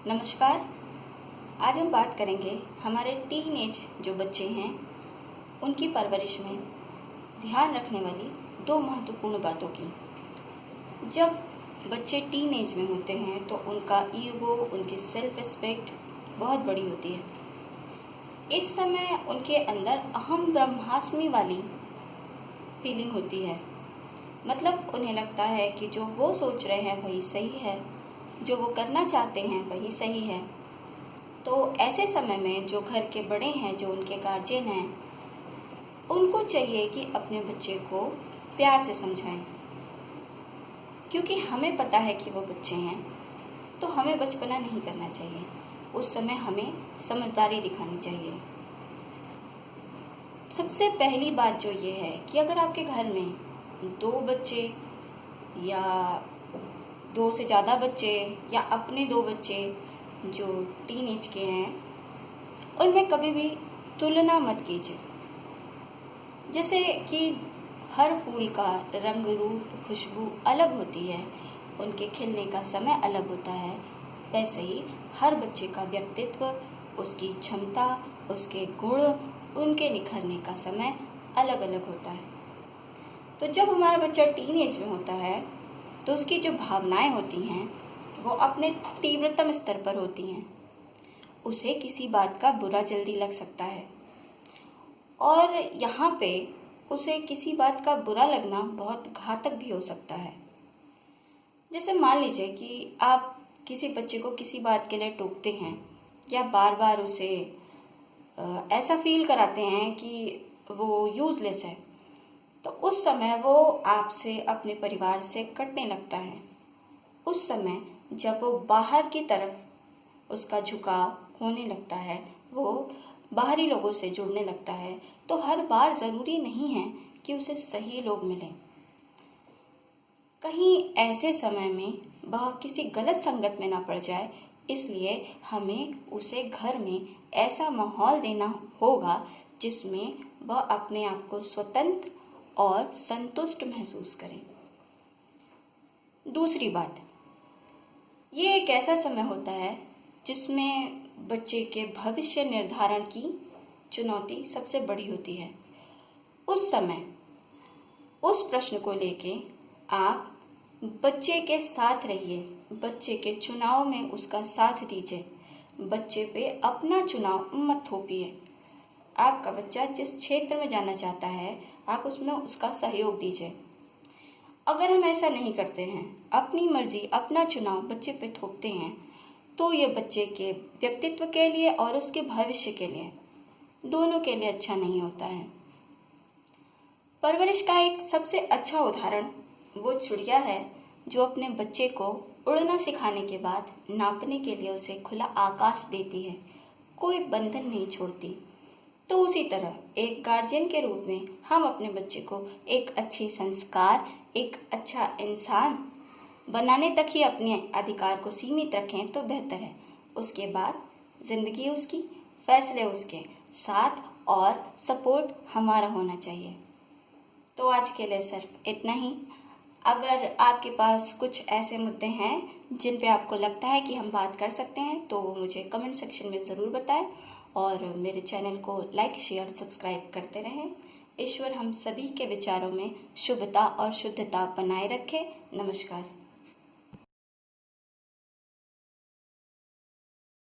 नमस्कार। आज हम बात करेंगे हमारे टीनेज जो बच्चे हैं उनकी परवरिश में ध्यान रखने वाली दो महत्वपूर्ण बातों की। जब बच्चे टीनेज में होते हैं तो उनका ईगो, उनकी सेल्फ रिस्पेक्ट बहुत बड़ी होती है। इस समय उनके अंदर अहम ब्रह्मास्मि वाली फीलिंग होती है। मतलब उन्हें लगता है कि जो वो सोच रहे हैं वही सही है, जो वो करना चाहते हैं वही सही है। तो ऐसे समय में जो घर के बड़े हैं, जो उनके गार्जियन हैं, उनको चाहिए कि अपने बच्चे को प्यार से समझाएं, क्योंकि हमें पता है कि वो बच्चे हैं, तो हमें बचपना नहीं करना चाहिए। उस समय हमें समझदारी दिखानी चाहिए। सबसे पहली बात जो ये है कि अगर आपके घर में दो बच्चे या दो से ज़्यादा बच्चे या अपने दो बच्चे जो टीनेज के हैं, उनमें कभी भी तुलना मत कीजिए। जैसे कि हर फूल का रंग, रूप, खुशबू अलग होती है, उनके खिलने का समय अलग होता है, वैसे ही हर बच्चे का व्यक्तित्व, उसकी क्षमता, उसके गुण, उनके निखरने का समय अलग अलग होता है। तो जब हमारा बच्चा टीनेज में होता है तो उसकी जो भावनाएं होती हैं वो अपने तीव्रतम स्तर पर होती हैं। उसे किसी बात का बुरा जल्दी लग सकता है और यहाँ पे उसे किसी बात का बुरा लगना बहुत घातक भी हो सकता है। जैसे मान लीजिए कि आप किसी बच्चे को किसी बात के लिए टोकते हैं या बार बार उसे ऐसा फील कराते हैं कि वो यूजलेस है, तो उस समय वो आपसे, अपने परिवार से कटने लगता है। उस समय जब वो बाहर की तरफ उसका झुकाव होने लगता है, वो बाहरी लोगों से जुड़ने लगता है, तो हर बार ज़रूरी नहीं है कि उसे सही लोग मिलें। कहीं ऐसे समय में वह किसी गलत संगत में ना पड़ जाए, इसलिए हमें उसे घर में ऐसा माहौल देना होगा जिसमें वह अपने आप को स्वतंत्र और संतुष्ट महसूस करें। दूसरी बात, ये एक ऐसा समय होता है जिसमें बच्चे के भविष्य निर्धारण की चुनौती सबसे बड़ी होती है। उस समय उस प्रश्न को लेके आप बच्चे के साथ रहिए, बच्चे के चुनाव में उसका साथ दीजिए, बच्चे पे अपना चुनाव मत थोपिए। आपका बच्चा जिस क्षेत्र में जाना चाहता है, आप उसमें उसका सहयोग दीजिए। अगर हम ऐसा नहीं करते हैं, अपनी मर्जी, अपना चुनाव बच्चे पे थोपते हैं, तो ये बच्चे के व्यक्तित्व के लिए और उसके भविष्य के लिए, दोनों के लिए अच्छा नहीं होता है। परवरिश का एक सबसे अच्छा उदाहरण वो चिड़िया है जो अपने बच्चे को उड़ना सिखाने के बाद नापने के लिए उसे खुला आकाश देती है, कोई बंधन नहीं छोड़ती। तो उसी तरह एक गार्जियन के रूप में हम अपने बच्चे को एक अच्छे संस्कार, एक अच्छा इंसान बनाने तक ही अपने अधिकार को सीमित रखें तो बेहतर है। उसके बाद जिंदगी उसकी, फैसले उसके, साथ और सपोर्ट हमारा होना चाहिए। तो आज के लिए सिर्फ इतना ही। अगर आपके पास कुछ ऐसे मुद्दे हैं जिन पे आपको लगता है कि हम बात कर सकते हैं, तो वो मुझे कमेंट सेक्शन में ज़रूर बताएं और मेरे चैनल को लाइक, शेयर, सब्सक्राइब करते रहें। ईश्वर हम सभी के विचारों में शुभता और शुद्धता बनाए रखे। नमस्कार।